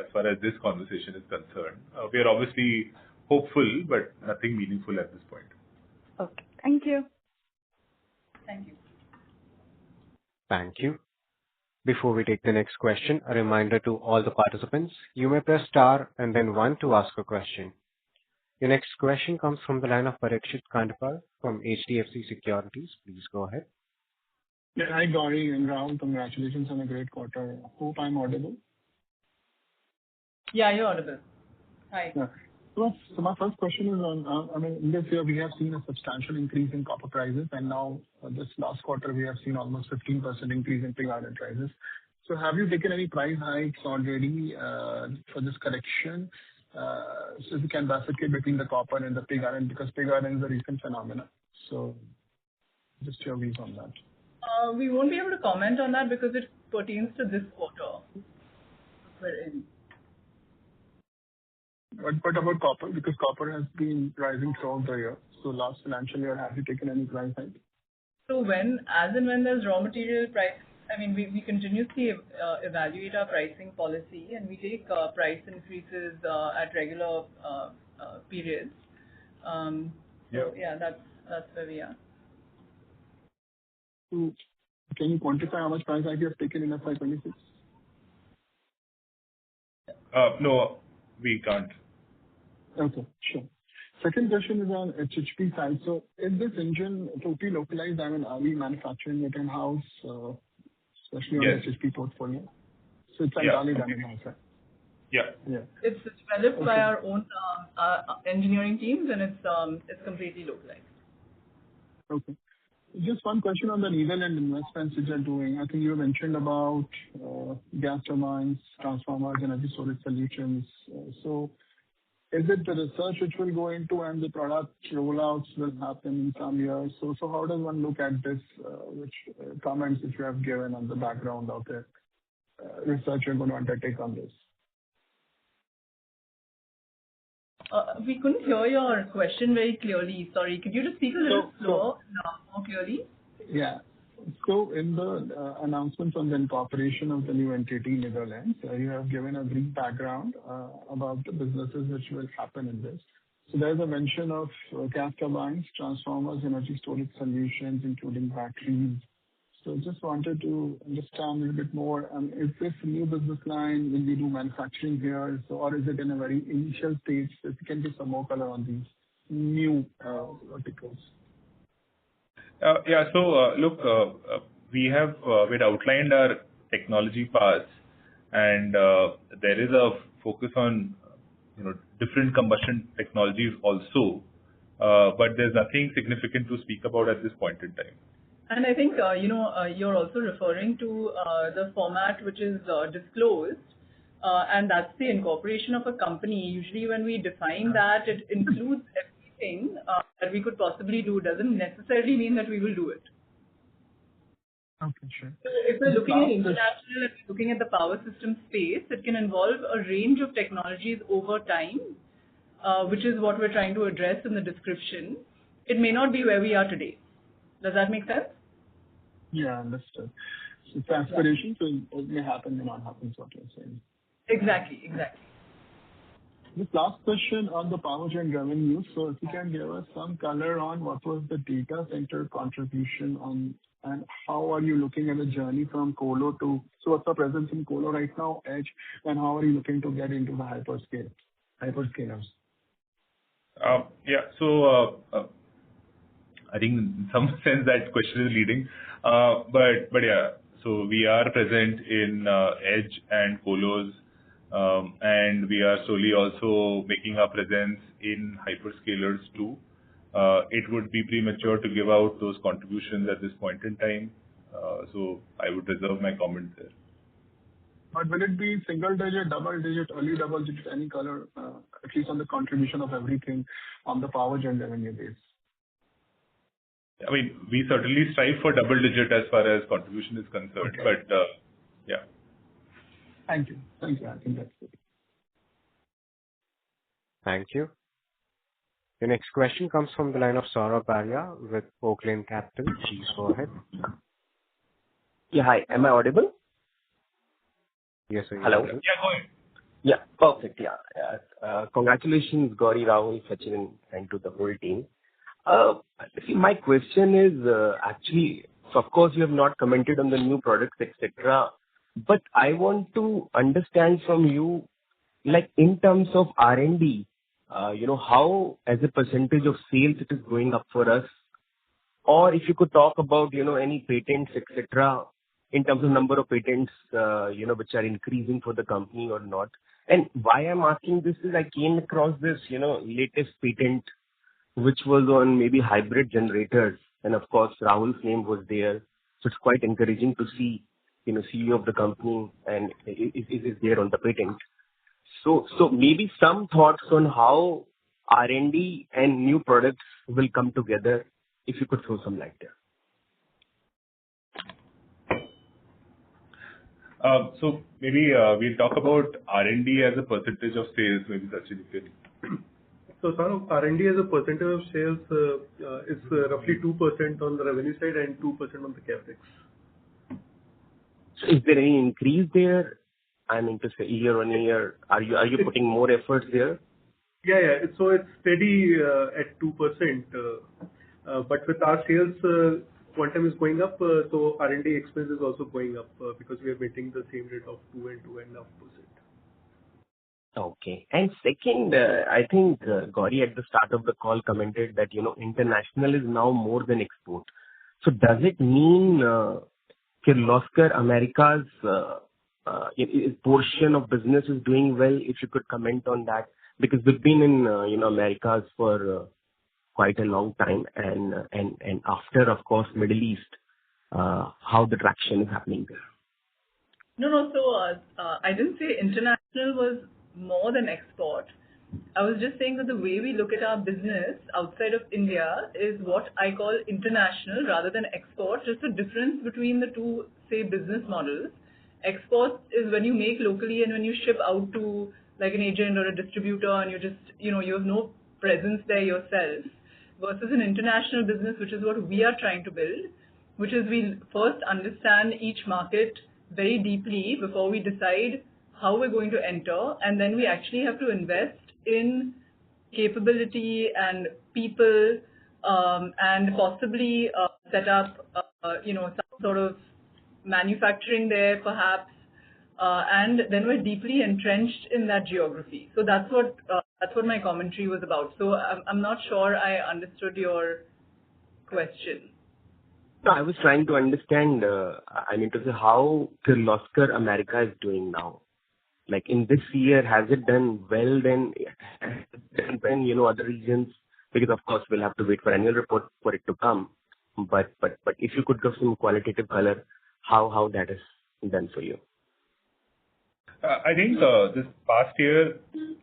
as far as this conversation is concerned. We are obviously hopeful, but nothing meaningful at this point. Okay. Thank you. Thank you. Thank you. Before we take the next question, a reminder to all the participants, you may press star and then 1 to ask a question. Your next question comes from the line of Parikshit Kandpal from HDFC Securities. Please go ahead. Yeah, hi Gauri and Rahul. Congratulations on a great quarter. Hope I'm audible. Yeah, you're audible. Hi. Yeah. So my first question is on, in this year we have seen a substantial increase in copper prices, and now this last quarter we have seen almost 15% increase in pig iron prices. So have you taken any price hikes already for this correction? So if you can bifurcate between the copper and the pig iron, because pig iron is a recent phenomenon. So just your views on that. We won't be able to comment on that because it pertains to this quarter we're in. What about copper? Because copper has been rising throughout the year. So last financial year, have you taken any price hike? So as and when there's raw material price, we continuously evaluate our pricing policy, and we take price increases at regular periods. So yeah, that's where we are. So can you quantify how much price hike you have taken in FY26? No, we can't. Okay, sure. Second question is on HHP side. So is this engine totally localized? Are we manufacturing it in-house, especially on the HHP portfolio? So it's entirely done in-house, right? Yeah. It's developed by our own engineering teams, and it's completely localized. Okay. Just one question on the Netherlands investments which you're doing. I think you mentioned about gas turbines, transformers, energy storage solutions. So is it the research which will go into and the product rollouts will happen in some years? So how does one look at this, which comments which you have given on the background of the research you're going to undertake on this? We couldn't hear your question very clearly. Sorry. Could you just speak a little slower, more clearly? Yeah. So in the announcement on the incorporation of the new entity in Netherlands, you have given a brief background about the businesses which will happen in this. So there's a mention of gas turbines, transformers, energy storage solutions, including batteries. So just wanted to understand a little bit more, is this a new business line? Will we do manufacturing here, so, or is it in a very initial stage? If you can give some more color on these new verticals. Yeah. So, look, we had outlined our technology paths, and there is a focus on, different combustion technologies also, but there's nothing significant to speak about at this point in time. And I think, you're also referring to the format which is disclosed, and that's the incorporation of a company. Usually when we define that, it includes everything that we could possibly do. Doesn't necessarily mean that we will do it. Okay, sure. So if we're looking at international, if we're looking at the power system space, it can involve a range of technologies over time, which is what we're trying to address in the description. It may not be where we are today. Does that make sense? Yeah, understood. So it's aspiration, so it may happen, may not happen, is what you're saying. Exactly. This last question on the power gen revenue. So if you can give us some color on what was the data center contribution on, and how are you looking at the journey from colo to, so what's the presence in colo right now, edge, and how are you looking to get into the hyperscalers? Yeah. So, I think in some sense that question is leading. But yeah, so we are present in edge and colos, and we are slowly also making our presence in hyperscalers too. It would be premature to give out those contributions at this point in time, so I would reserve my comment there. But will it be single digit, double digit, early double digit, any color, at least on the contribution of everything on the power gen revenue base? I mean, we certainly strive for double digit as far as contribution is concerned, Okay. but yeah. Thank you. I think that's it. Thank you. The next question comes from the line of Saurabh Arya with Oaklane Capital. Please go ahead. Yeah, hi. Am I audible? Yes, sir. Hello. Yeah, go ahead. Yeah, perfect. Yeah. Congratulations, Gauri, Rahul, Sachin, and to the whole team. See, my question is, actually, so of course, you have not commented on the new products, etc. But I want to understand from you, like in terms of R&D, how as a percentage of sales it is going up for us, or if you could talk about, any patents, etc. in terms of number of patents, which are increasing for the company or not. And why I'm asking this is I came across this, latest patent which was on maybe hybrid generators, and of course Rahul's name was there. So it's quite encouraging to see, CEO of the company and it is there on the patent. So maybe some thoughts on how R&D and new products will come together, if you could throw some light there. So maybe we'll talk about R&D as a percentage of sales. Maybe Sachin, you can. So Saurabh, R&D as a percentage of sales is roughly 2% on the revenue side and 2% on the capex. So is there any increase there? I mean to say year on year, are you putting more efforts there? Yeah. So it's steady at 2%, but with our sales quantum is going up, so R&D expense is also going up because we are maintaining the same rate of 2 and 2.5%. Okay. And second, I think Gauri at the start of the call commented that, international is now more than export. So does it mean Kirloskar America's portion of business is doing well? If you could comment on that, because we've been in, Americas for quite a long time, and after, of course, Middle East, how the traction is happening there. No. So I didn't say international was more than export. I was just saying that the way we look at our business outside of India is what I call international rather than export. Just the difference between the two, say, business models. Export is when you make locally and when you ship out to like an agent or a distributor and you just, you have no presence there yourself, versus an international business, which is what we are trying to build, which is we first understand each market very deeply before we decide how we're going to enter, and then we actually have to invest in capability and people, and possibly set up, some sort of manufacturing there, perhaps, and then we're deeply entrenched in that geography. So that's what my commentary was about. So I'm not sure I understood your question. No, I was trying to understand, to say how Kirloskar America is doing now. Like in this year, has it done well then? When, other regions, because of course we'll have to wait for annual report for it to come. But if you could give some qualitative color, how that is done for you. I think this past year,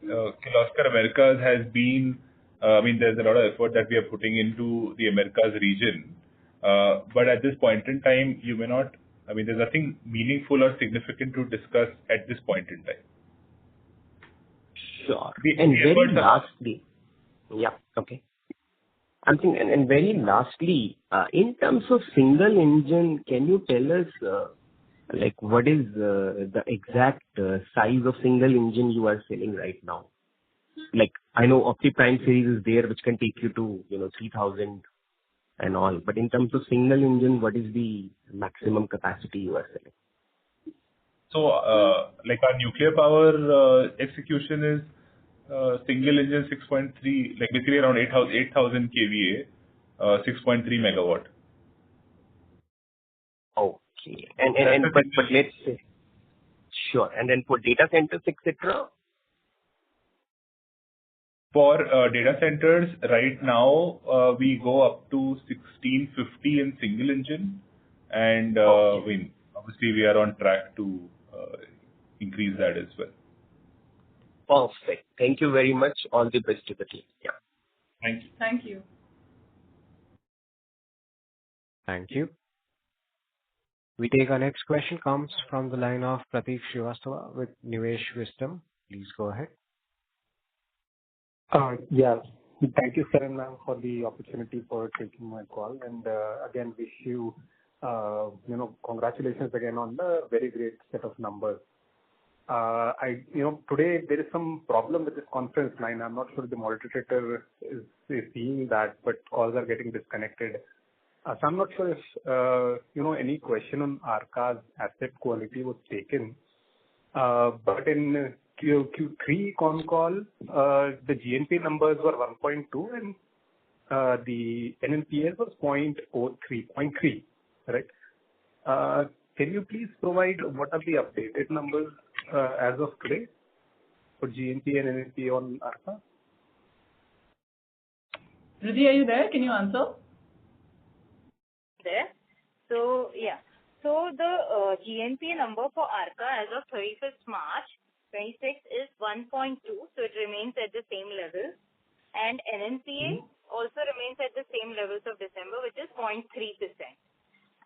Kirloskar Americas has been, there's a lot of effort that we are putting into the Americas region. But at this point in time, you may not, there's nothing meaningful or significant to discuss at this point in time. Sure. And very lastly, I'm thinking, and very lastly, in terms of single engine, can you tell us, what is the exact size of single engine you are selling right now? Like, I know OptiPrime series is there, which can take you to, 3,000 and all. But in terms of single engine, what is the maximum capacity you are selling? So, our nuclear power execution is single engine 6.3, basically around 8,000 kVA, 6.3 megawatt. Okay. But let's say, sure. And then for data centers, etc. For data centers, right now, we go up to 1650 in single engine, and obviously we are on track to increase that as well. Perfect. Thank you very much. All the best to the team. Yeah. Thank you. Thank you. Thank you. We take our next question comes from the line of Prateek Srivastava with Nivesh Wisdom. Please go ahead. Yeah. Thank you, sir and ma'am, for the opportunity for taking my call. And again, wish you, congratulations again on the very great set of numbers. Today there is some problem with this conference line. I'm not sure if the moderator is seeing that, but calls are getting disconnected. So I'm not sure if, any question on Arca's asset quality was taken. But in Q3 Concall, the GNP numbers were 1.2 and the NNPA was 0.03, right? Can you please provide what are the updated numbers as of today for GNP and NNPA on Arca? Riddhi, are you there? Can you answer? There. So, yeah. So, the GNP number for Arca as of 31st March 26 is 1.2. So, it remains at the same level. And NNPA also remains at the same levels of December, which is 0.3%.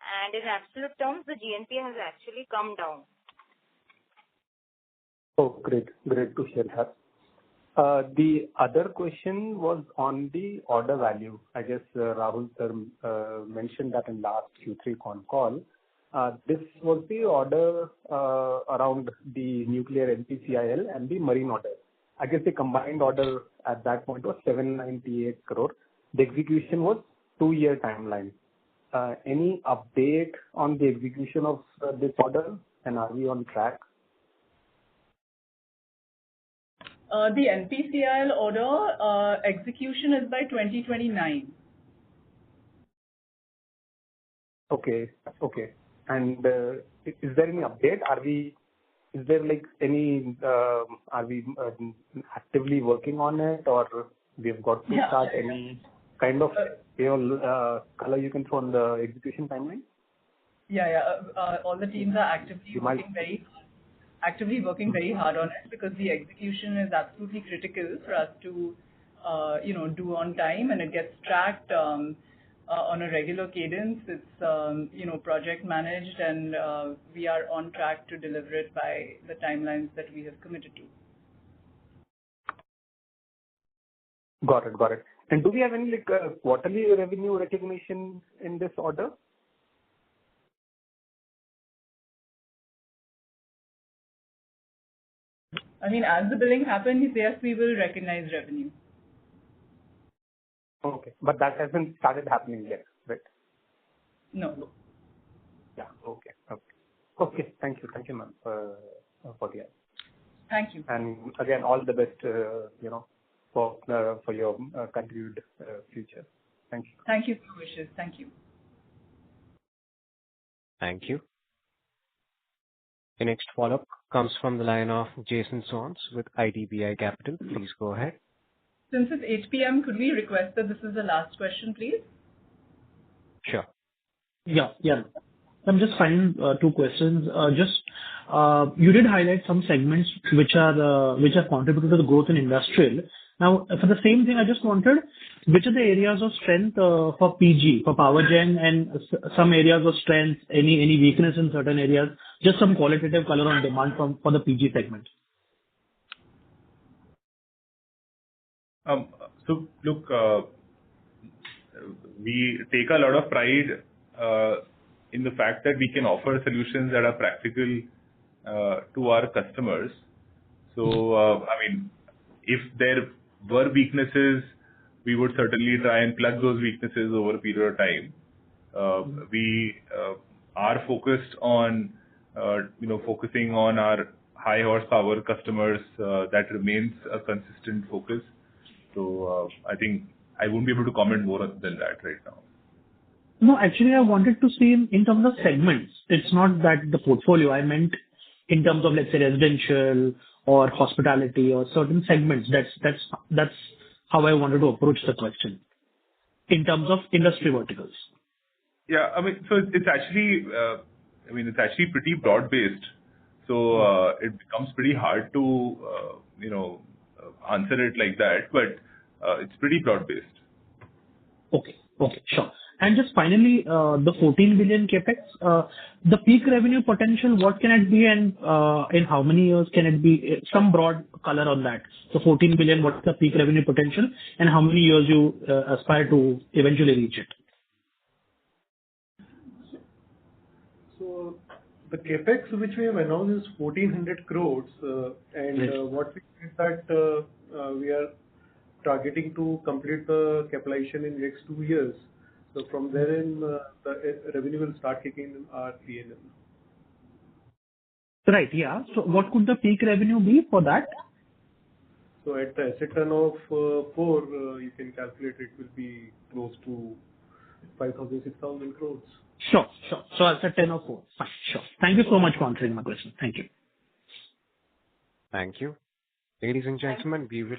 And in absolute terms, the GNP has actually come down. Oh, great. Great to hear that. The other question was on the order value. I guess Rahul sir mentioned that in last Q3 con call. This was the order around the nuclear NPCIL and the marine order. I guess the combined order at that point was 798 crore. The execution was 2-year timeline. Any update on the execution of this order, and are we on track? The NPCIL order execution is by 2029. Okay. And is there any update? Are we actively working on it, or we've got to start any kind of color you can throw on the execution timeline? All the teams are actively working very hard on it, because the execution is absolutely critical for us to do on time, and it gets tracked on a regular cadence. It's project managed, and we are on track to deliver it by the timelines that we have committed to. Got it. Got it. And do we have any, like, quarterly revenue recognition in this order? I mean, as the billing happens, yes, we will recognize revenue. Okay. But that hasn't started happening yet, right? No. Yeah. Okay. Okay. Okay. Thank you. Thank you, ma'am, for the answer. Thank you. And again, all the best, for your continued future. Thank you. Thank you for your wishes. Thank you. Thank you. The next follow-up comes from the line of Jason Sons with IDBI Capital. Please go ahead. Since it's 8 p.m., could we request that this is the last question, please? Sure. Yeah. I'm just finding two questions. You did highlight some segments which are contributing to the growth in industrial. Now, for the same thing, I just wondered which are the areas of strength for PG, for power gen, and some areas of strength, any weakness in certain areas? Just some qualitative color on demand for the PG segment. So look, we take a lot of pride in the fact that we can offer solutions that are practical to our customers. So, I mean, if there were weaknesses, we would certainly try and plug those weaknesses over a period of time. We are focused on, focusing on our high horsepower customers. That remains a consistent focus. So, I think I won't be able to comment more than that right now. No, actually, I wanted to see in terms of segments. It's not that the portfolio. I meant in terms of, let's say, residential or hospitality or certain segments. That's how I wanted to approach the question in terms of industry verticals. Yeah, I mean, so it's actually, pretty broad-based. So it becomes pretty hard to, answer it like that, but it's pretty broad-based. Okay, sure. And just finally, the 14 billion capex, the peak revenue potential, what can it be, and in how many years can it be? Some broad color on that. So 14 billion, what's the peak revenue potential, and how many years you aspire to eventually reach it? So the capex which we have announced is 1,400 crores, what we said that we are targeting to complete the capitalization in next 2 years. So from therein, the revenue will start kicking in our P&L. Right, yeah. So what could the peak revenue be for that? So at the asset turn of 4, you can calculate it will be close to 5,000, 6,000 crores. Sure. So asset turn of 4. Fine, sure. Thank you so much for answering my question. Thank you. Thank you. Ladies and gentlemen, we will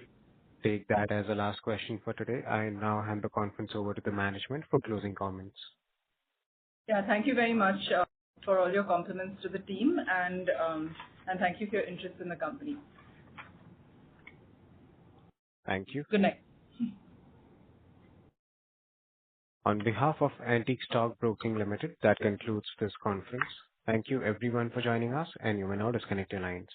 take that as the last question for today. I now hand the conference over to the management for closing comments. Yeah, thank you very much for all your compliments to the team, and thank you for your interest in the company. Thank you. Good night. On behalf of Antique Stock Broking Limited, that concludes this conference. Thank you everyone for joining us, and you may now disconnect your lines.